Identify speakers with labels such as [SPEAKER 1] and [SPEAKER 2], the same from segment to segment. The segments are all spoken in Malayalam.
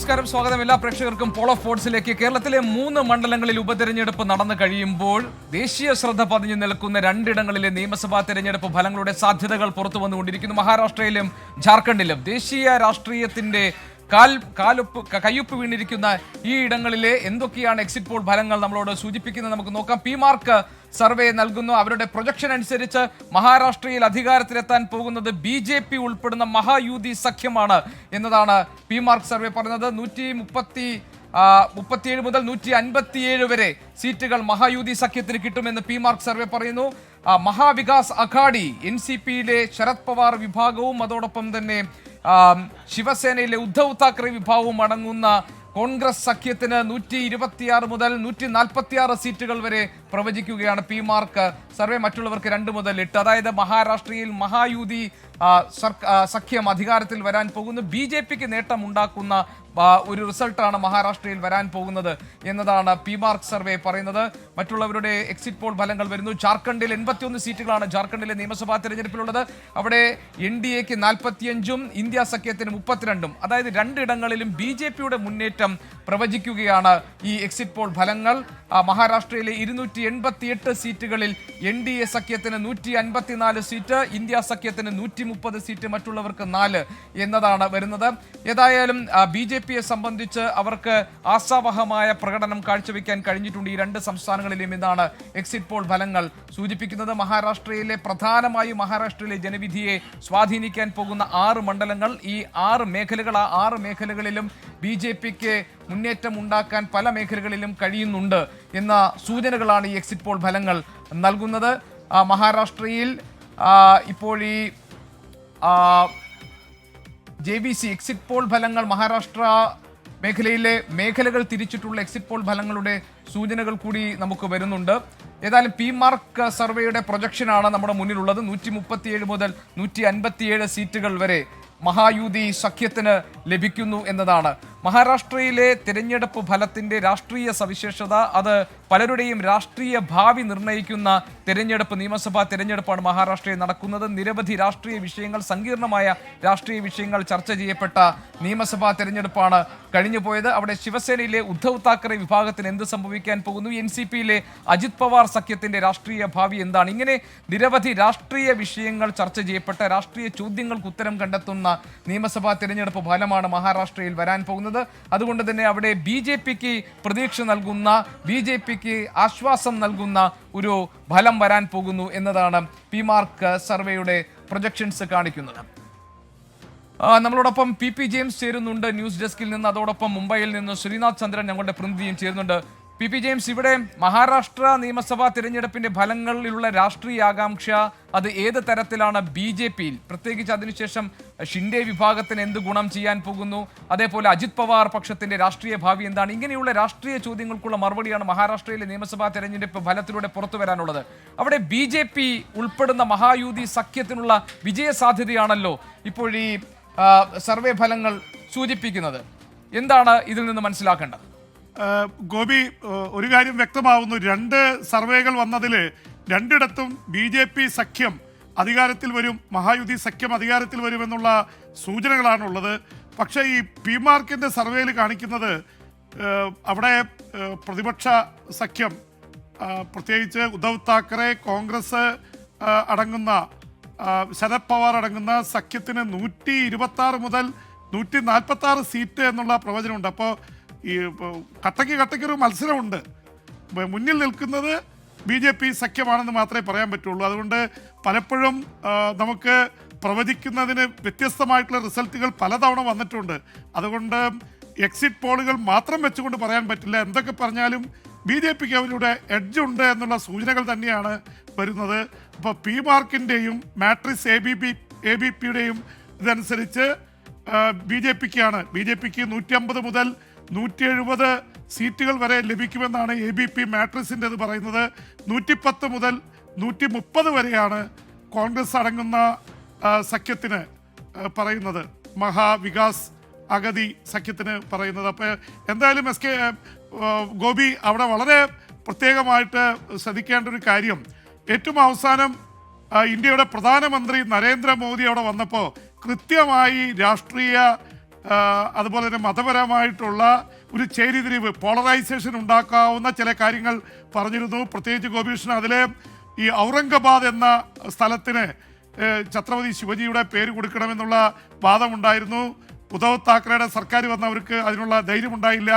[SPEAKER 1] നമസ്കാരം, സ്വാഗതം എല്ലാ പ്രേക്ഷകർക്കും പോൾ ഓഫ് ഫോർട്സിലേക്ക്. കേരളത്തിലെ 3 മണ്ഡലങ്ങളിൽ ഉപതെരഞ്ഞെടുപ്പ് നടന്നു കഴിയുമ്പോൾ ദേശീയ ശ്രദ്ധ പതിഞ്ഞു നിൽക്കുന്ന 2 ഇടങ്ങളിലെ നിയമസഭാ തെരഞ്ഞെടുപ്പ് ഫലങ്ങളുടെ സാധ്യതകൾ പുറത്തു വന്നുകൊണ്ടിരിക്കുന്നു. മഹാരാഷ്ട്രയിലും ജാർഖണ്ഡിലും ദേശീയ രാഷ്ട്രീയത്തിന്റെ കയ്യൊപ്പ് വീണിരിക്കുന്ന ഈ ഇടങ്ങളിലെ എന്തൊക്കെയാണ് എക്സിറ്റ് പോൾ ഫലങ്ങൾ നമ്മളോട് സൂചിപ്പിക്കുന്നത് നമുക്ക് നോക്കാം. പി മാർക്ക് സർവേ നൽകുന്നു. അവരുടെ പ്രൊജക്ഷൻ അനുസരിച്ച് മഹാരാഷ്ട്രയിൽ അധികാരത്തിലെത്താൻ പോകുന്നത് BJP ഉൾപ്പെടുന്ന മഹായൂതി സഖ്യമാണ് എന്നതാണ് പി മാർക്ക് സർവേ പറയുന്നത്. 137 മുതൽ 157 വരെ സീറ്റുകൾ മഹായൂതി സഖ്യത്തിന് കിട്ടുമെന്ന് പി മാർക്ക് സർവേ പറയുന്നു. മഹാവികാസ് അഘാഡി NCPയിലെ ശരത് പവാർ വിഭാഗവും അതോടൊപ്പം തന്നെ ശിവസേനയിലെ ഉദ്ധവ് താക്കറെ വിഭാഗവും അടങ്ങുന്ന കോൺഗ്രസ് സഖ്യത്തിന് 126 മുതൽ 146 സീറ്റുകൾ വരെ പ്രവചിക്കുകയാണ് പി മാർക്ക് സർവേ. മറ്റുള്ളവർക്ക് 2 മുതൽ 8. അതായത് മഹാരാഷ്ട്രയിൽ മഹായൂതി സഖ്യം അധികാരത്തിൽ വരാൻ പോകുന്നു. BJPക്ക് നേട്ടമുണ്ടാക്കുന്ന ഒരു റിസൾട്ടാണ് മഹാരാഷ്ട്രയിൽ വരാൻ പോകുന്നത് എന്നതാണ് പി മാർക്ക് സർവേ പറയുന്നത്. മറ്റുള്ളവരുടെ എക്സിറ്റ് പോൾ ഫലങ്ങൾ വരുന്നു. ജാർഖണ്ഡിൽ 81 സീറ്റുകളാണ് ജാർഖണ്ഡിലെ നിയമസഭാ തെരഞ്ഞെടുപ്പിലുള്ളത്. അവിടെ NDAക്ക് 45ഉം ഇന്ത്യ സഖ്യത്തിന് 32ഉം. അതായത് 2 ഇടങ്ങളിലും BJPയുടെ മുന്നേറ്റം പ്രവചിക്കുകയാണ് ഈ എക്സിറ്റ് പോൾ ഫലങ്ങൾ. മഹാരാഷ്ട്രയിലെ 288 സീറ്റുകളിൽ NDA സഖ്യത്തിന് 154 സീറ്റ്, ഇന്ത്യ സഖ്യത്തിന് 130 സീറ്റ്, മറ്റുള്ളവർക്ക് 4 എന്നതാണ് വരുന്നത്. ഏതായാലും BJPയെ സംബന്ധിച്ച് അവർക്ക് ആശാവഹമായ പ്രകടനം കാഴ്ചവെക്കാൻ കഴിഞ്ഞിട്ടുണ്ട് ഈ 2 സംസ്ഥാനങ്ങളിലും എന്നാണ് എക്സിറ്റ് പോൾ ഫലങ്ങൾ സൂചിപ്പിക്കുന്നത്. പ്രധാനമായും മഹാരാഷ്ട്രയിലെ ജനവിധിയെ സ്വാധീനിക്കാൻ പോകുന്ന 6 മണ്ഡലങ്ങൾ, ഈ 6 മേഖലകൾ, ആ 6 മേഖലകളിലും BJPക്ക് മുന്നേറ്റം ഉണ്ടാക്കാൻ പല മേഖലകളിലും കഴിയുന്നുണ്ട് എന്ന സൂചനകളാണ് ഈ എക്സിറ്റ് പോൾ ഫലങ്ങൾ നൽകുന്നത്. മഹാരാഷ്ട്രയിൽ ഇപ്പോൾ ഈ JVC എക്സിറ്റ് പോൾ ഫലങ്ങൾ മഹാരാഷ്ട്ര മേഖലകൾ തിരിച്ചിട്ടുള്ള എക്സിറ്റ് പോൾ ഫലങ്ങളുടെ സൂചനകൾ കൂടി നമുക്ക് വരുന്നുണ്ട്. ഏതായാലും പി മാർക്ക് സർവേയുടെ പ്രൊജക്ഷനാണ് നമ്മുടെ മുന്നിലുള്ളത്. 137 മുതൽ 157 സീറ്റുകൾ വരെ മഹായൂതി സഖ്യത്തിന് ലഭിക്കുന്നു എന്നതാണ്. മഹാരാഷ്ട്രയിലെ തിരഞ്ഞെടുപ്പ് ഫലത്തിന്റെ രാഷ്ട്രീയ സവിശേഷത, അത് പലരുടെയും രാഷ്ട്രീയ ഭാവി നിർണ്ണയിക്കുന്ന നിയമസഭാ തെരഞ്ഞെടുപ്പാണ് മഹാരാഷ്ട്രയിൽ നടക്കുന്നത്. നിരവധി രാഷ്ട്രീയ വിഷയങ്ങൾ, സങ്കീർണമായ രാഷ്ട്രീയ വിഷയങ്ങൾ ചർച്ച ചെയ്യപ്പെട്ട നിയമസഭാ തെരഞ്ഞെടുപ്പാണ് കഴിഞ്ഞുപോയത്. അവിടെ ശിവസേനയിലെ ഉദ്ധവ് താക്കറെ വിഭാഗത്തിന് എന്ത് സംഭവിക്കാൻ പോകുന്നു, NCPയിലെ അജിത് പവാർ സഖ്യത്തിന്റെ രാഷ്ട്രീയ ഭാവി എന്താണ്, ഇങ്ങനെ നിരവധി രാഷ്ട്രീയ വിഷയങ്ങൾ ചർച്ച ചെയ്യപ്പെട്ട, രാഷ്ട്രീയ ചോദ്യങ്ങൾക്ക് ഉത്തരം കണ്ടെത്തുന്ന നിയമസഭാ തെരഞ്ഞെടുപ്പ് ഫലമാണ് മഹാരാഷ്ട്രയിൽ വരാൻ പോകുന്നത്. അതുകൊണ്ട് തന്നെ അവിടെ BJPക്ക് പ്രതീക്ഷ നൽകുന്ന, BJPക്ക് ആശ്വാസം നൽകുന്ന ഒരു ഫലം വരാൻ പോകുന്നു എന്നതാണ് പി മാർക്ക് സർവേയുടെ പ്രൊജക്ഷൻസ് കാണിക്കുന്നത്. നമ്മളോടൊപ്പം PP ജെയിംസ് ചേരുന്നുണ്ട് ന്യൂസ് ഡെസ്കിൽ നിന്ന്. അതോടൊപ്പം മുംബൈയിൽ നിന്ന് ശ്രീനാഥ് ചന്ദ്രൻ ഞങ്ങളുടെ പ്രതിനിധിയും ചേരുന്നുണ്ട്. PP ജെയിംസ്, ഇവിടെ മഹാരാഷ്ട്ര നിയമസഭാ തിരഞ്ഞെടുപ്പിന്റെ ഫലങ്ങളിലുള്ള രാഷ്ട്രീയ ആകാംക്ഷ അത് ഏത് തരത്തിലാണ് BJPയിൽ, പ്രത്യേകിച്ച് അതിനുശേഷം ഷിൻഡെ വിഭാഗത്തിന് എന്ത് ഗുണം ചെയ്യാൻ പോകുന്നു, അതേപോലെ അജിത് പവാർ പക്ഷത്തിന്റെ രാഷ്ട്രീയ ഭാവി എന്താണ്, ഇങ്ങനെയുള്ള രാഷ്ട്രീയ ചോദ്യങ്ങൾക്കുള്ള മറുപടിയാണ് മഹാരാഷ്ട്രയിലെ നിയമസഭാ തെരഞ്ഞെടുപ്പ് ഫലത്തിലൂടെ പുറത്തു വരാനുള്ളത്. അവിടെ BJP ഉൾപ്പെടുന്ന മഹായൂതി സഖ്യത്തിനുള്ള വിജയ സാധ്യതയാണല്ലോ ഇപ്പോൾ ഈ സർവേ ഫലങ്ങൾ സൂചിപ്പിക്കുന്നത്. എന്താണ് ഇതിൽ നിന്ന് മനസ്സിലാക്കേണ്ടത്?
[SPEAKER 2] ഗോപി, ഒരു കാര്യം വ്യക്തമാവുന്നു. 2 സർവേകൾ വന്നതിൽ 2ഇടത്തും BJP സഖ്യം അധികാരത്തിൽ വരും, മഹായുതി സഖ്യം അധികാരത്തിൽ വരുമെന്നുള്ള സൂചനകളാണുള്ളത്. പക്ഷേ ഈ പി മാർക്കിൻ്റെ സർവേയിൽ കാണിക്കുന്നത് അവിടെ പ്രതിപക്ഷ സഖ്യം, പ്രത്യേകിച്ച് ഉദ്ധവ് താക്കറെ, കോൺഗ്രസ് അടങ്ങുന്ന, ശരത് പവാർ അടങ്ങുന്ന സഖ്യത്തിന് 126 മുതൽ 146 സീറ്റ് എന്നുള്ള പ്രവചനമുണ്ട്. അപ്പോൾ ഈ കട്ടയ്ക്കൊരു മത്സരമുണ്ട്. മുന്നിൽ നിൽക്കുന്നത് BJP സഖ്യമാണെന്ന് മാത്രമേ പറയാൻ പറ്റുള്ളൂ. അതുകൊണ്ട് പലപ്പോഴും നമുക്ക് പ്രവചിക്കുന്നതിന് വ്യത്യസ്തമായിട്ടുള്ള റിസൾട്ടുകൾ പലതവണ വന്നിട്ടുണ്ട്. അതുകൊണ്ട് എക്സിറ്റ് പോളുകൾ മാത്രം വെച്ചുകൊണ്ട് പറയാൻ പറ്റില്ല. എന്തൊക്കെ പറഞ്ഞാലും BJPക്ക് അവരുടെ എഡ്ജ് ഉണ്ട് എന്നുള്ള സൂചനകൾ തന്നെയാണ് വരുന്നത്. അപ്പോൾ പി മാർക്കിൻ്റെയും മാട്രിക്സ് ABPയുടെയും ഇതനുസരിച്ച് BJPക്ക് 150 മുതൽ 170 സീറ്റുകൾ വരെ ലഭിക്കുമെന്നാണ് ABP മാട്രിക്സിൻ്റെത് പറയുന്നത്. 110 മുതൽ 130 വരെയാണ് കോൺഗ്രസ് അടങ്ങുന്ന സഖ്യത്തിന് പറയുന്നത്, മഹാവികാസ് അഗതി സഖ്യത്തിന് പറയുന്നത്. അപ്പോൾ എന്തായാലും ഗോപി, അവിടെ വളരെ പ്രത്യേകമായിട്ട് ശ്രദ്ധിക്കേണ്ട ഒരു കാര്യം, ഏറ്റവും അവസാനം ഇന്ത്യയുടെ പ്രധാനമന്ത്രി നരേന്ദ്രമോദി അവിടെ വന്നപ്പോൾ കൃത്യമായി രാഷ്ട്രീയ അതുപോലെ തന്നെ മതപരമായിട്ടുള്ള ഒരു ചേരിതിരിവ്, പോളറൈസേഷൻ ഉണ്ടാക്കാവുന്ന ചില കാര്യങ്ങൾ പറഞ്ഞിരുന്നു. പ്രത്യേകിച്ച് ഗോപീകൃഷ്ണൻ അതിലെ ഈ ഔറംഗാബാദ് എന്ന സ്ഥലത്തിന് ഛത്രപതി ശിവജിയുടെ പേര് കൊടുക്കണമെന്നുള്ള വാദമുണ്ടായിരുന്നു. ഉദ്ധവ് താക്കറെയുടെ സർക്കാർ വന്നവർക്ക് അതിനുള്ള ധൈര്യമുണ്ടായില്ല.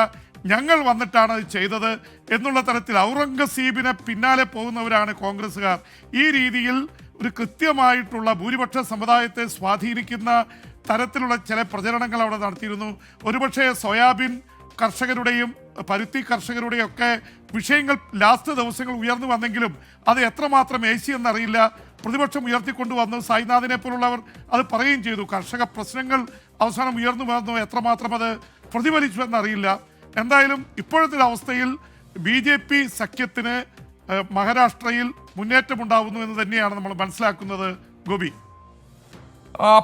[SPEAKER 2] ഞങ്ങൾ വന്നിട്ടാണ് അത് ചെയ്തത് എന്നുള്ള തരത്തിൽ ഔറംഗസീബിനെ പിന്നാലെ പോകുന്നവരാണ് കോൺഗ്രസ്സുകാർ. ഈ രീതിയിൽ ഒരു കൃത്യമായിട്ടുള്ള ഭൂരിപക്ഷ സമുദായത്തെ സ്വാധീനിക്കുന്ന തരത്തിലുള്ള ചില പ്രചരണങ്ങൾ അവിടെ നടത്തിയിരുന്നു. ഒരുപക്ഷെ സോയാബീൻ കർഷകരുടെയും പരുത്തി കർഷകരുടെയും ഒക്കെ വിഷയങ്ങൾ ലാസ്റ്റ് ദിവസങ്ങൾ ഉയർന്നു വന്നെങ്കിലും അത് എത്രമാത്രം എന്നറിയില്ല. പ്രതിപക്ഷം ഉയർത്തിക്കൊണ്ടുവന്നു. സായിനാഥിനെ പോലുള്ളവർ അത് പറയുകയും ചെയ്തു. കർഷക പ്രശ്നങ്ങൾ അവസാനം ഉയർന്നു വന്നു, എത്രമാത്രം അത് പ്രതിഫലിച്ചു എന്നറിയില്ല. എന്തായാലും ഇപ്പോഴത്തെ അവസ്ഥയിൽ BJP സഖ്യത്തിന് മഹാരാഷ്ട്രയിൽ മുന്നേറ്റമുണ്ടാവുന്നു എന്ന് തന്നെയാണ് നമ്മൾ മനസ്സിലാക്കുന്നത്. ഗോപി,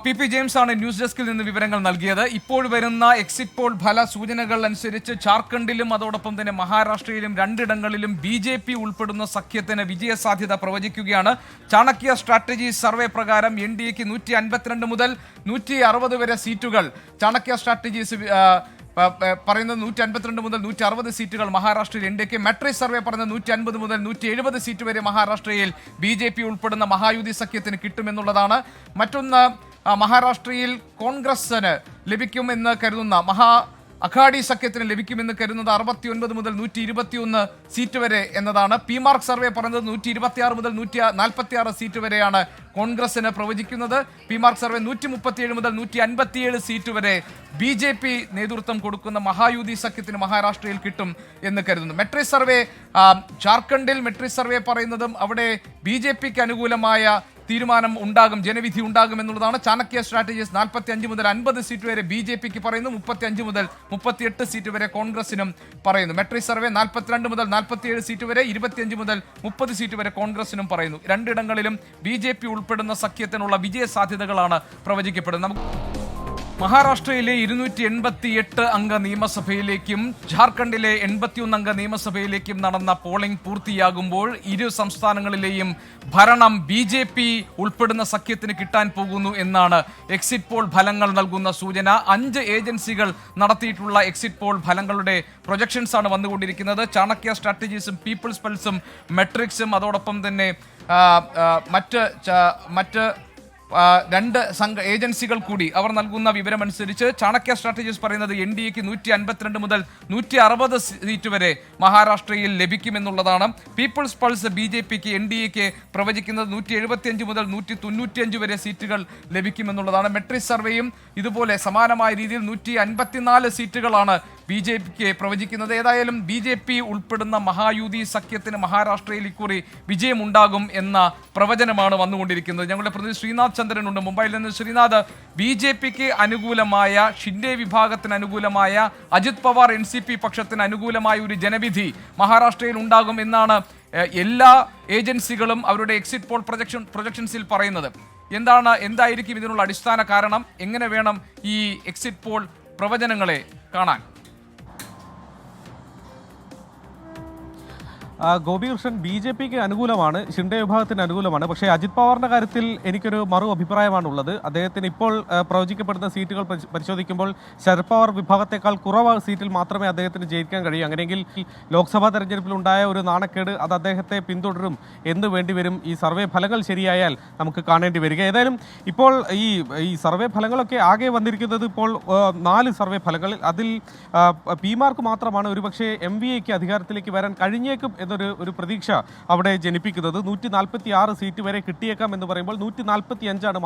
[SPEAKER 1] PP ജെയിംസ് ആണ് ന്യൂസ് ഡെസ്കിൽ നിന്ന് വിവരങ്ങൾ നൽകിയത്. ഇപ്പോൾ വരുന്ന എക്സിറ്റ് പോൾ ഫല സൂചനകൾ അനുസരിച്ച് ജാർഖണ്ഡിലും അതോടൊപ്പം തന്നെ മഹാരാഷ്ട്രയിലും രണ്ടിടങ്ങളിലും BJP ഉൾപ്പെടുന്ന സഖ്യത്തിന് വിജയസാധ്യത പ്രവചിക്കുകയാണ്. ചാണക്യ സ്ട്രാറ്റജി സർവേ പ്രകാരം NDAക്ക് 152 മുതൽ 160 വരെ സീറ്റുകൾ, ചാണക്യ സ്ട്രാറ്റജീസ് പറയുന്നത് 152 മുതൽ 160 സീറ്റുകൾ മഹാരാഷ്ട്രയിൽ NDAക്ക്, മെട്രിക്സ് സർവേ പറയുന്നത് 150 മുതൽ 170 സീറ്റ് വരെ മഹാരാഷ്ട്രയിൽ BJP ഉൾപ്പെടുന്ന മഹായുതി സഖ്യത്തിന് കിട്ടുമെന്നുള്ളതാണ്. മറ്റൊന്ന്, മഹാരാഷ്ട്രയിൽ കോൺഗ്രസിന് ലഭിക്കുമെന്ന് കരുതുന്ന അഘാഡി സഖ്യത്തിന് ലഭിക്കുമെന്ന് കരുതുന്നത് 69 മുതൽ 121 സീറ്റ് വരെ എന്നതാണ്. PMark സർവേ പറയുന്നത് 126 മുതൽ 146 സീറ്റ് വരെയാണ് കോൺഗ്രസിന് പ്രവചിക്കുന്നത്. PMark സർവേ 137 മുതൽ 157 സീറ്റ് വരെ BJP നേതൃത്വം കൊടുക്കുന്ന മഹായുതി സഖ്യത്തിന് മഹാരാഷ്ട്രയിൽ കിട്ടും എന്ന് കരുതുന്നു. മെട്രിക്സ് സർവേ ജാർഖണ്ഡിൽ മെട്രിക്സ് സർവേ പറയുന്നതും അവിടെ BJPക്ക് അനുകൂലമായ തീരുമാനം ഉണ്ടാകും, ജനവിധി ഉണ്ടാകും എന്നുള്ളതാണ്. ചാണക്യ സ്ട്രാറ്റജീസ് 45 മുതൽ 50 സീറ്റ് വരെ BJPക്ക് പറയുന്നു, 35 മുതൽ 38 സീറ്റ് വരെ കോൺഗ്രസിനും പറയുന്നു. മെട്രിക്സ് സർവേ 42 മുതൽ 47 സീറ്റ് വരെ, 25 മുതൽ 30 സീറ്റ് വരെ കോൺഗ്രസിനും പറയുന്നു. രണ്ടിടങ്ങളിലും BJP ഉൾപ്പെടുന്ന സഖ്യത്തിനുള്ള വിജയ സാധ്യതകളാണ് പ്രവചിക്കപ്പെടുന്നത്. മഹാരാഷ്ട്രയിലെ 288 അംഗ നിയമസഭയിലേക്കും ജാർഖണ്ഡിലെ 81 അംഗ നിയമസഭയിലേക്കും നടന്ന പോളിംഗ് പൂർത്തിയാകുമ്പോൾ ഇരു സംസ്ഥാനങ്ങളിലെയും ഭരണം BJP ഉൾപ്പെടുന്ന സഖ്യത്തിന് കിട്ടാൻ പോകുന്നു എന്നാണ് എക്സിറ്റ് പോൾ ഫലങ്ങൾ നൽകുന്ന സൂചന. 5 ഏജൻസികൾ നടത്തിയിട്ടുള്ള എക്സിറ്റ് പോൾ ഫലങ്ങളുടെ പ്രൊജക്ഷൻസ് ആണ് വന്നുകൊണ്ടിരിക്കുന്നത്. ചാണക്യ സ്ട്രാറ്റജീസും പീപ്പിൾസ് പൾസും മെട്രിക്സും അതോടൊപ്പം തന്നെ മറ്റ് 2 ഏജൻസികൾ കൂടി അവർ നൽകുന്ന വിവരമനുസരിച്ച് ചാണക്യ സ്ട്രാറ്റജീസ് പറയുന്നത് NDAക്ക് 152 മുതൽ 160 സീറ്റ് വരെ മഹാരാഷ്ട്രയിൽ ലഭിക്കുമെന്നുള്ളതാണ്. പീപ്പിൾസ് പൾസ് BJPക്ക് NDAക്ക് പ്രവചിക്കുന്നത് 175 മുതൽ 195 വരെ സീറ്റുകൾ ലഭിക്കുമെന്നുള്ളതാണ്. മെട്രിക്സ് സർവേയും ഇതുപോലെ സമാനമായ രീതിയിൽ 154 സീറ്റുകളാണ് BJPക്ക് പ്രവചിക്കുന്നത്. ഏതായാലും BJP ഉൾപ്പെടുന്ന മഹായുതി സഖ്യത്തിന് മഹാരാഷ്ട്രയിൽ ഇക്കുറി വിജയമുണ്ടാകും എന്ന പ്രവചനമാണ് വന്നുകൊണ്ടിരിക്കുന്നത്. ഞങ്ങളുടെ പ്രതിനിധി ശ്രീനാഥ് ചന്ദ്രൻ ഉണ്ട് മുംബൈയിൽ നിന്ന്. ശ്രീനാഥ്, BJPക്ക് അനുകൂലമായ, ഷിൻഡെ വിഭാഗത്തിന് അനുകൂലമായ, അജിത് പവാർ NCP പക്ഷത്തിന് അനുകൂലമായ ഒരു ജനവിധി മഹാരാഷ്ട്രയിൽ ഉണ്ടാകും എന്നാണ് എല്ലാ ഏജൻസികളും അവരുടെ എക്സിറ്റ് പോൾ പ്രൊജക്ഷൻസിൽ പറയുന്നത്. എന്തായിരിക്കും ഇതിനുള്ള അടിസ്ഥാന കാരണം? എങ്ങനെ വേണം ഈ എക്സിറ്റ് പോൾ പ്രവചനങ്ങളെ കാണാൻ?
[SPEAKER 3] ഗോപികൃഷ്ണൻ BJPക്ക് അനുകൂലമാണ്, ഷിൻഡെ വിഭാഗത്തിന് അനുകൂലമാണ്. പക്ഷേ അജിത് പവാറിന്റെ കാര്യത്തിൽ എനിക്കൊരു മറു അഭിപ്രായമാണുള്ളത്. അദ്ദേഹത്തിന് ഇപ്പോൾ പ്രവചിക്കപ്പെടുന്ന സീറ്റുകൾ പരിശോധിക്കുമ്പോൾ ശരത് പവാർ വിഭാഗത്തെക്കാൾ കുറവ് സീറ്റിൽ മാത്രമേ അദ്ദേഹത്തിന് ജയിക്കാൻ കഴിയൂ. അങ്ങനെയെങ്കിൽ ലോക്സഭാ തെരഞ്ഞെടുപ്പിലുണ്ടായ ഒരു നാണക്കേട് അത് അദ്ദേഹത്തെ പിന്തുടരും എന്ന് വേണ്ടിവരും ഈ സർവേ ഫലങ്ങൾ ശരിയായാൽ നമുക്ക് കാണേണ്ടി വരിക. ഏതായാലും ഇപ്പോൾ ഈ സർവേ ഫലങ്ങളൊക്കെ ആകെ വന്നിരിക്കുന്നത് ഇപ്പോൾ 4 സർവേ ഫലങ്ങളിൽ. അതിൽ PMark മാത്രമാണ് ഒരുപക്ഷെ MVAക്ക് അധികാരത്തിലേക്ക് വരാൻ കഴിഞ്ഞേക്കും എന്നൊരു പ്രതീക്ഷ അവിടെ ജനിപ്പിക്കുന്നത്. 146 സീറ്റ് വരെ കിട്ടിയേക്കാം എന്ന് പറയുമ്പോൾ 145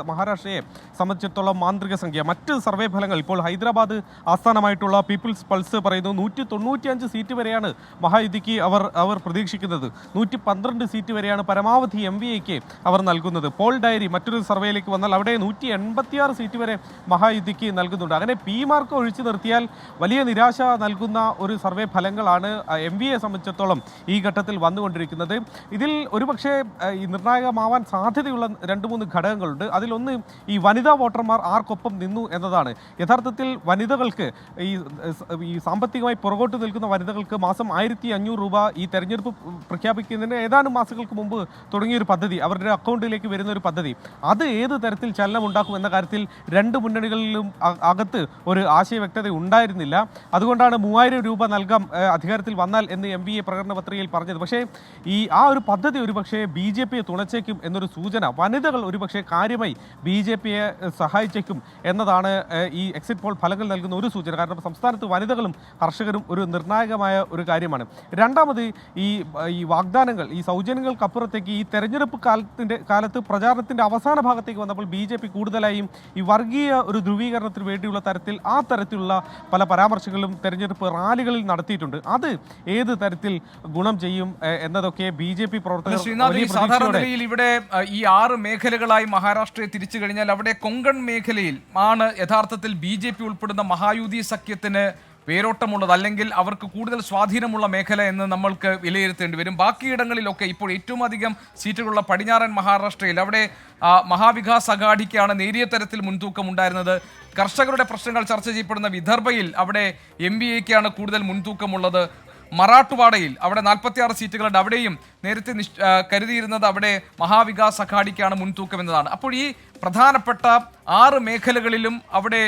[SPEAKER 3] മഹാരാഷ്ട്രയെ സംബന്ധിച്ചിടത്തോളം മാന്ത്രിക സംഖ്യ. മറ്റ് സർവേ ഫലങ്ങൾ ഇപ്പോൾ ഹൈദരാബാദ് ആസ്ഥാനമായിട്ടുള്ള പീപ്പിൾസ് പൾസ് പറയുന്നു 195 സീറ്റ് വരെയാണ് മഹായുതിക്ക് അവർ പ്രതീക്ഷിക്കുന്നത്. 112 സീറ്റ് വരെയാണ് പരമാവധി MVAക്ക് അവർ നൽകുന്നത്. പോൾ ഡയറി മറ്റൊരു സർവേയിലേക്ക് വന്നാൽ അവിടെ 186 സീറ്റ് വരെ മഹായുതിക്ക് നൽകുന്നുണ്ട്. അങ്ങനെ PMark ഒഴിച്ചു നിർത്തിയാൽ വലിയ നിരാശ നൽകുന്ന ഒരു സർവേ ഫലങ്ങളാണ് MVAയെ സംബന്ധിച്ചിടത്തോളം സംബന്ധിച്ചിടത്തോളം ഈ ഘട്ടത്തിൽ വന്നുകൊണ്ടിരിക്കുന്നത്. ഇതിൽ ഒരുപക്ഷെ ഈ നിർണായകമാവാൻ സാധ്യതയുള്ള 2-3 ഘടകങ്ങളുണ്ട്. അതിലൊന്ന് ഈ വനിതാ വോട്ടർമാർ ആർക്കൊപ്പം നിന്നു എന്നതാണ്. യഥാർത്ഥത്തിൽ വനിതകൾക്ക് ഈ സാമ്പത്തികമായി പുറകോട്ട് നിൽക്കുന്ന വനിതകൾക്ക് മാസം 1500 രൂപ ഈ തെരഞ്ഞെടുപ്പ് പ്രഖ്യാപിക്കുന്നതിന് ഏതാനും മാസങ്ങൾക്ക് മുമ്പ് തുടങ്ങിയൊരു പദ്ധതി, അവരുടെ അക്കൗണ്ടിലേക്ക് വരുന്ന ഒരു പദ്ധതി, അത് ഏത് തരത്തിൽ ചലനമുണ്ടാക്കും എന്ന കാര്യത്തിൽ 2 മുന്നണികളിലും അകത്ത് ഒരു ആശയവ്യക്തത ഉണ്ടായിരുന്നില്ല. അതുകൊണ്ടാണ് 3000 രൂപ നൽകാം അധികാരത്തിൽ വന്നാൽ എന്ന് MVA പ്രകടന പത്രികയിൽ പറഞ്ഞത്. പക്ഷേ ഒരു പദ്ധതി ഒരുപക്ഷെ BJP യെ തുണച്ചേക്കും എന്നൊരു സൂചന, വനിതകൾ ഒരുപക്ഷെ കാര്യമായി BJP യെ സഹായിച്ചേക്കും എന്നതാണ് ഈ എക്സിറ്റ് പോൾ ഫലങ്ങൾ നൽകുന്ന ഒരു സൂചന. കാരണം സംസ്ഥാനത്ത് വനിതകളും കർഷകരും ഒരു നിർണായകമായ ഒരു കാര്യമാണ്. രണ്ടാമത് ഈ വാഗ്ദാനങ്ങൾ, ഈ സൗജന്യങ്ങൾക്കപ്പുറത്തേക്ക് ഈ തെരഞ്ഞെടുപ്പ് കാലത്ത് പ്രചാരണത്തിന്റെ അവസാന ഭാഗത്തേക്ക് വന്നപ്പോൾ BJP കൂടുതലായും ഈ വർഗീയ ഒരു ധ്രുവീകരണത്തിന് വേണ്ടിയുള്ള ആ തരത്തിലുള്ള പല പരാമർശങ്ങളും തെരഞ്ഞെടുപ്പ് റാലികളിൽ നടത്തിയിട്ടുണ്ട്. അത് ഏത് തരത്തിൽ ഗുണം ചെയ്യും എന്നതൊക്കെ BJP പ്രവർത്തകർ
[SPEAKER 1] സാധാരണ നിലയിൽ ഇവിടെ ഈ 6 മേഖലകളായി മഹാരാഷ്ട്രയെ തിരിച്ചു കഴിഞ്ഞാൽ അവിടെ കൊങ്കൺ മേഖലയിൽ ആണ് യഥാർത്ഥത്തിൽ BJP ഉൾപ്പെടുന്ന മഹായുതി സഖ്യത്തിന് വേരോട്ടമുള്ളത്, അല്ലെങ്കിൽ അവർക്ക് കൂടുതൽ സ്വാധീനമുള്ള മേഖല എന്ന് നമ്മൾക്ക് വിലയിരുത്തേണ്ടി വരും. ബാക്കിയിടങ്ങളിലൊക്കെ ഇപ്പോൾ ഏറ്റവും അധികം സീറ്റുകളുള്ള പടിഞ്ഞാറൻ മഹാരാഷ്ട്രയിൽ അവിടെ മഹാവികാസ് അഘാഡിക്കാണ് നേരിയ തരത്തിൽ മുൻതൂക്കം ഉണ്ടായിരുന്നത്. കർഷകരുടെ പ്രശ്നങ്ങൾ ചർച്ച ചെയ്യപ്പെടുന്ന വിദർഭയിൽ അവിടെ MVAക്കാണ് കൂടുതൽ മുൻതൂക്കമുള്ളത്. മറാഠ്വാഡയിൽ അവിടെ 46 സീറ്റുകളുണ്ട്, അവിടെയും നേരത്തെ കരുതിയിരുന്നത് അവിടെ മഹാവികാസ് അഘാഡിക്കാണ് മുൻതൂക്കം എന്നതാണ്. അപ്പോൾ ഈ പ്രധാനപ്പെട്ട 6 മേഖലകളിലും അവിടെ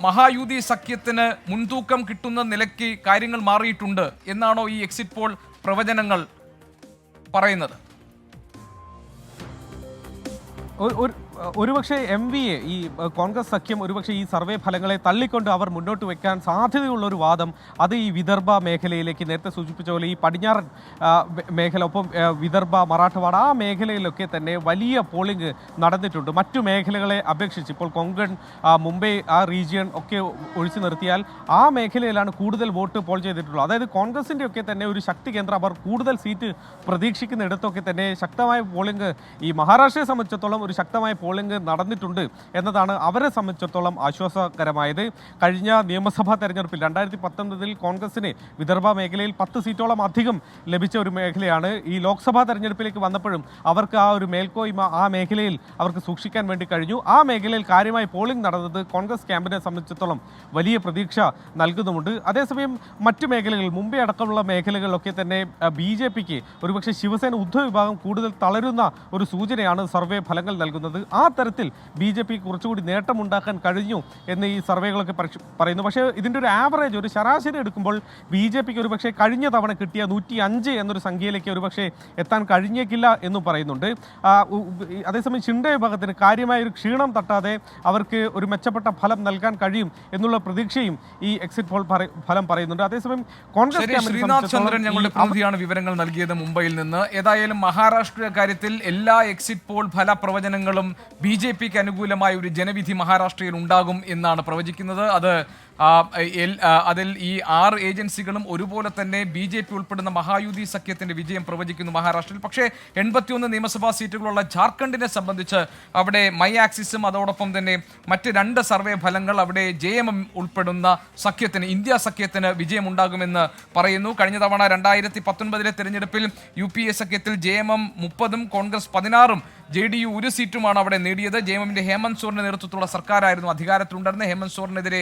[SPEAKER 1] മഹായുതി സഖ്യത്തിന് മുൻതൂക്കം കിട്ടുന്ന നിലയ്ക്ക് കാര്യങ്ങൾ മാറിയിട്ടുണ്ട് എന്നാണോ ഈ എക്സിറ്റ് പോൾ പ്രവചനങ്ങൾ പറയുന്നത്?
[SPEAKER 3] ഒരുപക്ഷെ MVA ഈ കോൺഗ്രസ് സഖ്യം ഒരുപക്ഷെ ഈ സർവേ ഫലങ്ങളെ തള്ളിക്കൊണ്ട് അവർ മുന്നോട്ട് വെക്കാൻ സാധ്യതയുള്ള ഒരു വാദം അത് ഈ വിദർഭ മേഖലയിലേക്ക്, നേരത്തെ സൂചിപ്പിച്ച പോലെ ഈ പടിഞ്ഞാറൻ മേഖല, ഒപ്പം വിദർഭ, മറാഠവാഡ ആ മേഖലയിലൊക്കെ തന്നെ വലിയ പോളിംഗ് നടന്നിട്ടുണ്ട്. മറ്റു മേഖലകളെ അപേക്ഷിച്ച് ഇപ്പോൾ കൊങ്കൺ, മുംബൈ ആ റീജിയൻ ഒക്കെ ഒഴിച്ചു നിർത്തിയാൽ ആ മേഖലയിലാണ് കൂടുതൽ വോട്ട് പോൾ ചെയ്തിട്ടുള്ളത്. അതായത് കോൺഗ്രസിൻ്റെ ഒക്കെ തന്നെ ഒരു ശക്തി കേന്ദ്രം, അവർ കൂടുതൽ സീറ്റ് പ്രതീക്ഷിക്കുന്ന ഇടത്തൊക്കെ തന്നെ ശക്തമായ പോളിംഗ് ഈ മഹാരാഷ്ട്രയെ സംബന്ധിച്ചിടത്തോളം ഒരു ശക്തമായ പോളിംഗ് നടന്നിട്ടുണ്ട് എന്നതാണ് അവരെ സംബന്ധിച്ചിടത്തോളം ആശ്വാസകരമായത്. കഴിഞ്ഞ നിയമസഭാ തെരഞ്ഞെടുപ്പിൽ 2019 കോൺഗ്രസിന് വിദർഭ മേഖലയിൽ 10 സീറ്റോളം അധികം ലഭിച്ച ഒരു മേഖലയാണ്. ഈ ലോക്സഭാ തെരഞ്ഞെടുപ്പിലേക്ക് വന്നപ്പോഴും അവർക്ക് ആ ഒരു മേൽക്കോയ്മ ആ മേഖലയിൽ അവർക്ക് സൂക്ഷിക്കാൻ വേണ്ടി കഴിഞ്ഞു. ആ മേഖലയിൽ കാര്യമായി പോളിംഗ് നടന്നത് കോൺഗ്രസ് ക്യാമ്പിനെ സംബന്ധിച്ചിടത്തോളം വലിയ പ്രതീക്ഷ നൽകുന്നുമുണ്ട്. അതേസമയം മറ്റു മേഖലകൾ, മുംബൈ അടക്കമുള്ള മേഖലകളിലൊക്കെ തന്നെ BJPക്ക് ഒരുപക്ഷെ ശിവസേന ഉദ്ധവ് വിഭാഗം കൂടുതൽ തളരുന്ന ഒരു സൂചനയാണ് സർവേ ഫലങ്ങൾ നൽകുന്നത്. ആ തരത്തിൽ BJP കുറച്ചുകൂടി നേട്ടമുണ്ടാക്കാൻ കഴിഞ്ഞു എന്ന് ഈ സർവേകളൊക്കെ പറയുന്നു. പക്ഷേ ഇതിൻ്റെ ഒരു ആവറേജ്, ഒരു ശരാശരി എടുക്കുമ്പോൾ BJPക്ക് ഒരുപക്ഷെ കഴിഞ്ഞ തവണ കിട്ടിയ 105 എന്നൊരു സംഖ്യയിലേക്ക് ഒരുപക്ഷെ എത്താൻ കഴിഞ്ഞേക്കില്ല എന്നും പറയുന്നുണ്ട്. അതേസമയം ഷിൻഡെ വിഭാഗത്തിന് കാര്യമായ ഒരു ക്ഷീണം തട്ടാതെ അവർക്ക് ഒരു മെച്ചപ്പെട്ട ഫലം നൽകാൻ കഴിയും എന്നുള്ള പ്രതീക്ഷയും ഈ എക്സിറ്റ് പോൾ ഫലം പറയുന്നുണ്ട്. അതേസമയം കോൺഗ്രസ്
[SPEAKER 1] ശ്രീനാഥ് ചന്ദ്രൻ ഞങ്ങളുടെ പ്രതിനിധിയാണ് വിവരങ്ങൾ നൽകിയത് മുംബൈയിൽ നിന്ന്. ഏതായാലും മഹാരാഷ്ട്ര കാര്യത്തിൽ എല്ലാ എക്സിറ്റ് പോൾ ഫല പ്രവചനങ്ങളും BJPക്ക് അനുകൂലമായ ഒരു ജനവിധി മഹാരാഷ്ട്രയിൽ ഉണ്ടാകും എന്നാണ് പ്രവചിക്കുന്നത്. അതിൽ ഈ 6 ഏജൻസികളും ഒരുപോലെ തന്നെ BJP ഉൾപ്പെടുന്ന മഹായുതി സഖ്യത്തിന്റെ വിജയം പ്രവചിക്കുന്നു മഹാരാഷ്ട്രയിൽ. പക്ഷേ 81 നിയമസഭാ സീറ്റുകളുള്ള ജാർഖണ്ഡിനെ സംബന്ധിച്ച് അവിടെ മൈ ആക്സിസും അതോടൊപ്പം തന്നെ മറ്റ് 2 സർവേ ഫലങ്ങൾ അവിടെ JMM ഉൾപ്പെടുന്ന സഖ്യത്തിന്, ഇന്ത്യ സഖ്യത്തിന് വിജയമുണ്ടാകുമെന്ന് പറയുന്നു. കഴിഞ്ഞ തവണ 2019 തെരഞ്ഞെടുപ്പിൽ UPA സഖ്യത്തിൽ JMM 30ഉം കോൺഗ്രസ് 16ഉം JDU 1 സീറ്റുമാണ് അവിടെ നേടിയത്. JMMന്റെ ഹേമന്ത് സോറിന്റെ നേതൃത്വത്തിലുള്ള സർക്കാരായിരുന്നു അധികാരത്തിലുണ്ടായിരുന്നത്. ഹേമന്ത് സോറിനെതിരെ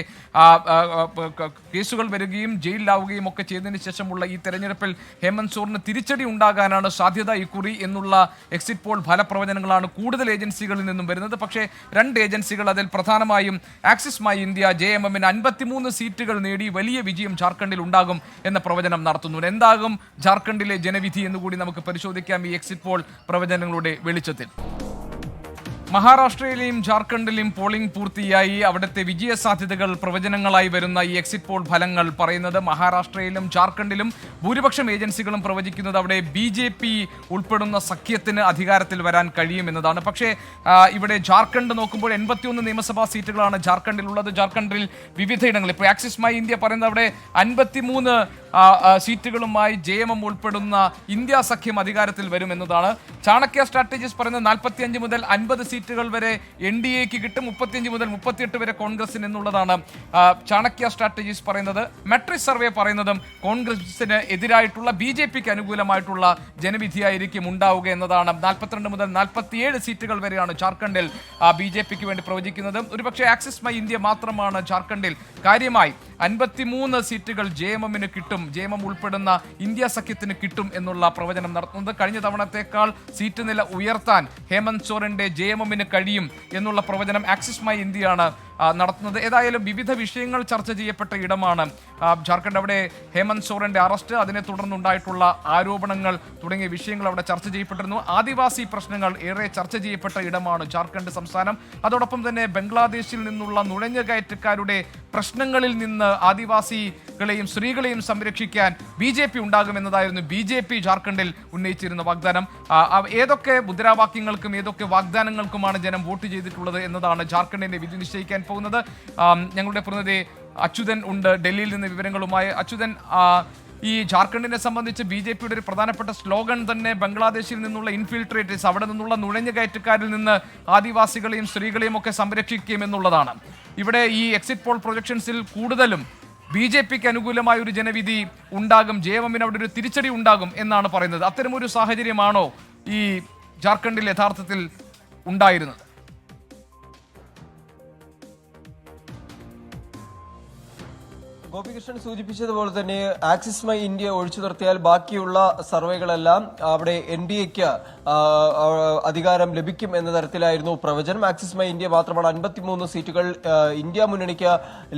[SPEAKER 1] കേസുകൾ വരികയും ജയിലിലാവുകയും ഒക്കെ ചെയ്തതിന് ശേഷമുള്ള ഈ തെരഞ്ഞെടുപ്പിൽ ഹേമന്ത് സോറിന് തിരിച്ചടി ഉണ്ടാകാനാണ് സാധ്യത ഇക്കുറി എന്നുള്ള എക്സിറ്റ് പോൾ ഫലപ്രവചനങ്ങളാണ് കൂടുതൽ ഏജൻസികളിൽ നിന്നും വരുന്നത്. പക്ഷേ 2 ഏജൻസികൾ, അതിൽ പ്രധാനമായും ആക്സിസ് മൈ ഇന്ത്യ JMMന് 53 സീറ്റുകൾ നേടി വലിയ വിജയം ജാർഖണ്ഡിൽ ഉണ്ടാകും എന്ന പ്രവചനം നടത്തുന്നു. എന്താകും ജാർഖണ്ഡിലെ ജനവിധി എന്നുകൂടി നമുക്ക് പരിശോധിക്കാം ഈ എക്സിറ്റ് പോൾ പ്രവചനങ്ങളുടെ വെളിച്ചത്തിൽ. മഹാരാഷ്ട്രയിലെയും ജാർഖണ്ഡിലെയും പോളിംഗ് പൂർത്തിയായി. അവിടുത്തെ വിജയ സാധ്യതകൾ പ്രവചനങ്ങളായി വരുന്ന ഈ എക്സിറ്റ് പോൾ ഫലങ്ങൾ പറയുന്നത് മഹാരാഷ്ട്രയിലും ജാർഖണ്ഡിലും ഭൂരിപക്ഷം ഏജൻസികളും പ്രവചിക്കുന്നത് അവിടെ BJP ഉൾപ്പെടുന്ന സഖ്യത്തിന് അധികാരത്തിൽ വരാൻ കഴിയുമെന്നതാണ്. പക്ഷേ ഇവിടെ ജാർഖണ്ഡ് നോക്കുമ്പോൾ 81 നിയമസഭാ സീറ്റുകളാണ് ജാർഖണ്ഡിലുള്ളത്. ജാർഖണ്ഡിൽ വിവിധയിടങ്ങളിൽ ഇപ്പോൾ ആക്സിസ് മൈ ഇന്ത്യ പറയുന്നത് അവിടെ 53 സീറ്റുകളുമായി JMM ഉൾപ്പെടുന്ന ഇന്ത്യ സഖ്യം അധികാരത്തിൽ വരുമെന്നതാണ്. ചാണക്യ സ്ട്രാറ്റജീസ് പറയുന്നത് 45 മുതൽ 50 സീറ്റുകൾ വരെ NDAക്ക് കിട്ടും, 35 മുതൽ 38 വരെ കോൺഗ്രസിന് എന്നുള്ളതാണ് ചാണക്യ സ്ട്രാറ്റജീസ് പറയുന്നത്. മെട്രിക് സർവേ പറയുന്നതും കോൺഗ്രസിന് എതിരായിട്ടുള്ള BJPക്ക് അനുകൂലമായിട്ടുള്ള ജനവിധിയായിരിക്കും ഉണ്ടാവുക എന്നതാണ്. 42 മുതൽ 47 സീറ്റുകൾ വരെയാണ് ജാർഖണ്ഡിൽ BJPക്ക് വേണ്ടി പ്രവചിക്കുന്നത്. ഒരുപക്ഷെ ആക്സിസ് മൈ ഇന്ത്യ മാത്രമാണ് ജാർഖണ്ഡിൽ കാര്യമായി 53 സീറ്റുകൾ JMMന് കിട്ടും, JMM ഉൾപ്പെടുന്ന ഇന്ത്യ സഖ്യത്തിന് കിട്ടും എന്നുള്ള പ്രവചനം നടത്തുന്നത്. കഴിഞ്ഞ തവണത്തേക്കാൾ സീറ്റ് നില ഉയർത്താൻ ഹേമന്ത് സോറന്റെ JMMന് കഴിയും എന്നുള്ള പ്രവചനം ആക്സിസ് മൈ ഇന്ത്യയാണ് നടത്തുന്നത്. ഏതായാലും വിവിധ വിഷയങ്ങൾ ചർച്ച ചെയ്യപ്പെട്ട ഇടമാണ് ജാർഖണ്ഡ്. അവിടെ ഹേമന്ത് സോറന്റെ അറസ്റ്റ്, അതിനെ തുടർന്നുണ്ടായിട്ടുള്ള ആരോപണങ്ങൾ തുടങ്ങിയ വിഷയങ്ങൾ അവിടെ ചർച്ച ചെയ്യപ്പെട്ടിരുന്നു. ആദിവാസി പ്രശ്നങ്ങൾ ഏറെ ചർച്ച ചെയ്യപ്പെട്ട ഇടമാണ് ജാർഖണ്ഡ് സംസ്ഥാനം. അതോടൊപ്പം തന്നെ ബംഗ്ലാദേശിൽ നിന്നുള്ള നുഴഞ്ഞുകയറ്റക്കാരുടെ പ്രശ്നങ്ങളിൽ നിന്ന് ആദിവാസികളെയും സ്ത്രീകളെയും സംരക്ഷിക്കാൻ BJP ഉണ്ടാകുമെന്നതായിരുന്നു BJP ജാർഖണ്ഡിൽ ഉന്നയിച്ചിരുന്ന വാഗ്ദാനം. ഏതൊക്കെ മുദ്രാവാക്യങ്ങൾക്കും ഏതൊക്കെ വാഗ്ദാനങ്ങൾക്കുമാണ് ജനം വോട്ട് ചെയ്തിട്ടുള്ളത് എന്നതാണ് ജാർഖണ്ഡിന്റെ വിധി നിശ്ചയിക്കാൻ പോകുന്നത്. ഞങ്ങളുടെ പ്രതിനിധി അച്യുതൻ ഉണ്ട് ഡൽഹിയിൽ നിന്ന് വിവരങ്ങളുമായി. അച്യുതൻ, ഈ ജാർഖണ്ഡിനെ സംബന്ധിച്ച് BJPയുടെ ഒരു പ്രധാനപ്പെട്ട സ്ലോഗൻ തന്നെ ബംഗ്ലാദേശിൽ നിന്നുള്ള ഇൻഫിൽട്രേറ്റേഴ്സ്, അവിടെ നിന്നുള്ള നുഴഞ്ഞുകയറ്റക്കാരിൽ നിന്ന് ആദിവാസികളെയും സ്ത്രീകളെയും ഒക്കെ സംരക്ഷിക്കും എന്നുള്ളതാണ്. ഇവിടെ ഈ എക്സിറ്റ് പോൾ പ്രൊജക്ഷൻസിൽ കൂടുതലും BJPക്ക് അനുകൂലമായ ഒരു ജനവിധി ഉണ്ടാകും, JMMന് അവിടെ ഒരു തിരിച്ചടി ഉണ്ടാകും എന്നാണ് പറയുന്നത്. അത്തരമൊരു സാഹചര്യമാണോ ഈ ജാർഖണ്ഡിൽ യഥാർത്ഥത്തിൽ ഉണ്ടായിരുന്നത്?
[SPEAKER 4] ഗോപികൃഷ്ണൻ സൂചിപ്പിച്ചതുപോലെ തന്നെ ആക്സിസ് മൈ ഇന്ത്യ ഒഴിച്ചു നിർത്തിയാൽ ബാക്കിയുള്ള സർവേകളെല്ലാം അവിടെ NDAക്ക് അധികാരം ലഭിക്കും എന്ന തരത്തിലായിരുന്നു പ്രവചനം. ആക്സിസ് മൈ ഇന്ത്യ മാത്രമാണ് 53 സീറ്റുകൾ ഇന്ത്യ മുന്നണിക്ക്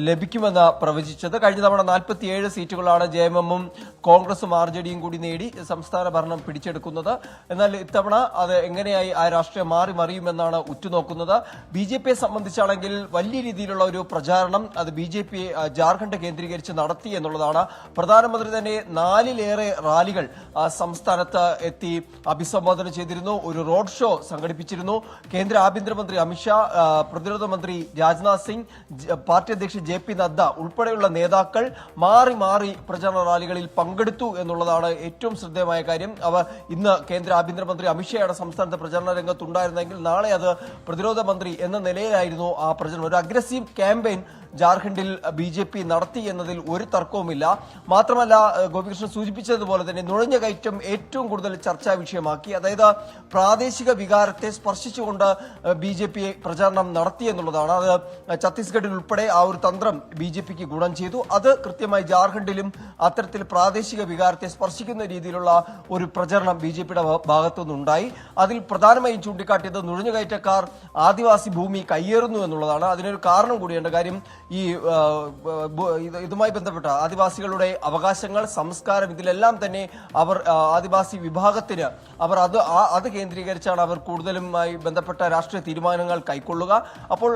[SPEAKER 4] ലഭിക്കുമെന്ന് പ്രവചിച്ചത്. കഴിഞ്ഞ തവണ 47 സീറ്റുകളാണ് JMMഉം കോൺഗ്രസും RJDയും കൂടി നേടി സംസ്ഥാന ഭരണം പിടിച്ചെടുക്കുന്നത്. എന്നാൽ ഇത്തവണ അത് എങ്ങനെയായി ആ രാഷ്ട്രീയം മാറി മറിയുമെന്നാണ് ഉറ്റുനോക്കുന്നത്. BJPയെ സംബന്ധിച്ചാണെങ്കിൽ വലിയ രീതിയിലുള്ള ഒരു പ്രചാരണം അത് BJP ജാർഖണ്ഡ് കേന്ദ്രീകരിച്ച് നടത്തി എന്നുള്ളതാണ്. പ്രധാനമന്ത്രി തന്നെ 4ലേറെ റാലികൾ സംസ്ഥാനത്ത് എത്തി അഭിസംബോധന ചെയ്തിരുന്നു. ഒരു റോഡ് ഷോ സംഘടിപ്പിച്ചിരുന്നു. കേന്ദ്ര ആഭ്യന്തരമന്ത്രി അമിത്ഷാ, പ്രതിരോധ മന്ത്രി രാജ്നാഥ് സിംഗ്, പാർട്ടി അധ്യക്ഷൻ JP നദ്ദ ഉൾപ്പെടെയുള്ള നേതാക്കൾ മാറി മാറി പ്രചാരണ റാലികളിൽ പങ്കെടുത്തു എന്നുള്ളതാണ് ഏറ്റവും ശ്രദ്ധേയമായ കാര്യം. അവർ ഇന്ന് കേന്ദ്ര ആഭ്യന്തരമന്ത്രി അമിത്ഷായാണ് സംസ്ഥാനത്ത് പ്രചാരണ രംഗത്തുണ്ടായിരുന്നെങ്കിൽ നാളെ അത് പ്രതിരോധ മന്ത്രി എന്ന നിലയിലായിരുന്നു ആ പ്രചരണം. ഒരു അഗ്രസീവ് ക്യാമ്പയിൻ ജാർഖണ്ഡിൽ BJP നടത്തി എന്നതിൽ ഒരു തർക്കവുമില്ല. മാത്രമല്ല, ഗോപികൃഷ്ണൻ സൂചിപ്പിച്ചതുപോലെ തന്നെ നുഴഞ്ഞുകയറ്റം ഏറ്റവും കൂടുതൽ ചർച്ചാ വിഷയമാക്കി. അതായത് പ്രാദേശിക വികാരത്തെ സ്പർശിച്ചുകൊണ്ട് BJP പ്രചാരണം നടത്തി എന്നുള്ളതാണ്. അത് ഛത്തീസ്ഗഡിൽ ഉൾപ്പെടെ ആ ഒരു തന്ത്രം BJPക്ക് ഗുണം ചെയ്തു. അത് കൃത്യമായി ജാർഖണ്ഡിലും അത്തരത്തിൽ പ്രാദേശിക വികാരത്തെ സ്പർശിക്കുന്ന രീതിയിലുള്ള ഒരു പ്രചരണം BJPയുടെ ഭാഗത്തുനിന്നുണ്ടായി. അതിൽ പ്രധാനമായും ചൂണ്ടിക്കാട്ടിയത് നുഴഞ്ഞുകയറ്റക്കാർ ആദിവാസി ഭൂമി കയ്യേറുന്നു എന്നുള്ളതാണ്. അതിനൊരു കാരണം കൂടിയുണ്ട്. കാര്യം ഈ ഇതുമായി ബന്ധപ്പെട്ട ആദിവാസികളുടെ അവകാശങ്ങൾ, സംസ്കാരം, ഇതിലെല്ലാം തന്നെ അവർ ആദിവാസി വിഭാഗത്തിന് അവർ അത് കേന്ദ്രീകരിച്ചാണ് അവർ കൂടുതലുമായി ബന്ധപ്പെട്ട രാഷ്ട്രീയ തീരുമാനങ്ങൾ കൈക്കൊള്ളുക. അപ്പോൾ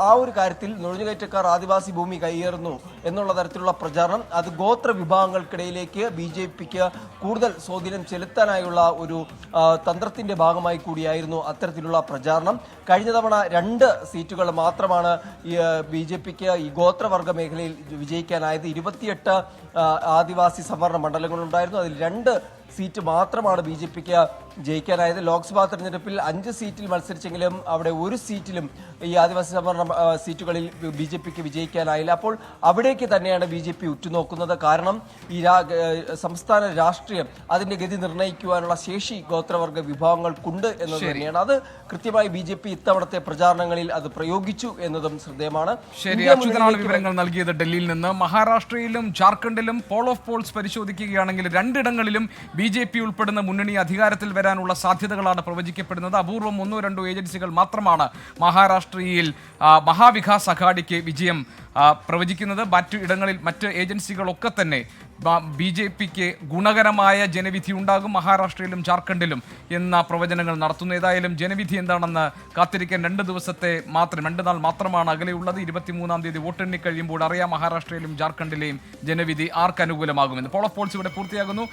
[SPEAKER 4] ആ ഒരു കാര്യത്തിൽ നുഴഞ്ഞുകയറ്റക്കാർ ആദിവാസി ഭൂമി കയ്യേറുന്നു എന്നുള്ള തരത്തിലുള്ള പ്രചാരണം അത് ഗോത്ര വിഭാഗങ്ങൾക്കിടയിലേക്ക് BJPക്ക് കൂടുതൽ സ്വാധീനം ചെലുത്താനായുള്ള ഒരു തന്ത്രത്തിന്റെ ഭാഗമായി കൂടിയായിരുന്നു അത്തരത്തിലുള്ള പ്രചാരണം. കഴിഞ്ഞ തവണ 2 സീറ്റുകൾ മാത്രമാണ് BJPക്ക് ഈ ഗോത്രവർഗ മേഖലയിൽ വിജയിക്കാനായത്. 28 ആദിവാസി സംവരണ മണ്ഡലങ്ങളുണ്ടായിരുന്നു. അതിൽ 2 സീറ്റ് മാത്രമാണ് BJPക്ക് ജയിക്കാനായത്. ലോക്സഭാ തെരഞ്ഞെടുപ്പിൽ 5 സീറ്റിൽ മത്സരിച്ചെങ്കിലും അവിടെ ഒരു സീറ്റിലും ഈ ആദിവാസി സംവരണ സീറ്റുകളിൽ BJPക്ക് വിജയിക്കാനായില്ല. അപ്പോൾ അവിടേക്ക് തന്നെയാണ് BJP ഉറ്റുനോക്കുന്നത്. കാരണം ഈ സംസ്ഥാന രാഷ്ട്രീയം അതിന്റെ ഗതി നിർണ്ണയിക്കുവാനുള്ള ശേഷി ഗോത്രവർഗ വിഭാഗങ്ങൾക്കുണ്ട് എന്നത് തന്നെയാണ്. അത് കൃത്യമായി BJP ഇത്തവണത്തെ പ്രചാരണങ്ങളിൽ അത് പ്രയോഗിച്ചു എന്നതും ശ്രദ്ധേയമാണ്.
[SPEAKER 1] വിവരങ്ങൾ നൽകിയത് ഡൽഹിയിൽ നിന്ന്. മഹാരാഷ്ട്രയിലും ജാർഖണ്ഡിലും പോൾ ഓഫ് പോൾസ് പരിശോധിക്കുകയാണെങ്കിൽ 2 ഇടങ്ങളിലും BJP ഉൾപ്പെടുന്ന മുന്നണി അധികാരത്തിൽ വരാനുള്ള സാധ്യതകളാണ് പ്രവചിക്കപ്പെടുന്നത്. അപൂർവം 1-2 ഏജൻസികൾ മാത്രമാണ് മഹാരാഷ്ട്രയിൽ മഹാവികാസ് അഘാഡിക്ക് വിജയം പ്രവചിക്കുന്നത്. മറ്റ് ഏജൻസികളൊക്കെ തന്നെ BJPക്ക് ഗുണകരമായ ജനവിധി ഉണ്ടാകും മഹാരാഷ്ട്രയിലും ജാർഖണ്ഡിലും എന്ന പ്രവചനങ്ങൾ നടത്തുന്നു. ഏതായാലും ജനവിധി എന്താണെന്ന് കാത്തിരിക്കാൻ 2 നാൾ മാത്രമാണ് അകലെയുള്ളത്. 23-ാം തീയതി വോട്ടെണ്ണി കഴിയുമ്പോൾ അറിയാം മഹാരാഷ്ട്രയിലും ജാർഖണ്ഡിലെയും ജനവിധി ആർക്ക് അനുകൂലമാകുമെന്ന്. പോൾ ഓഫ് പോൾസ് ഇവിടെ പൂർത്തിയാകുന്നു.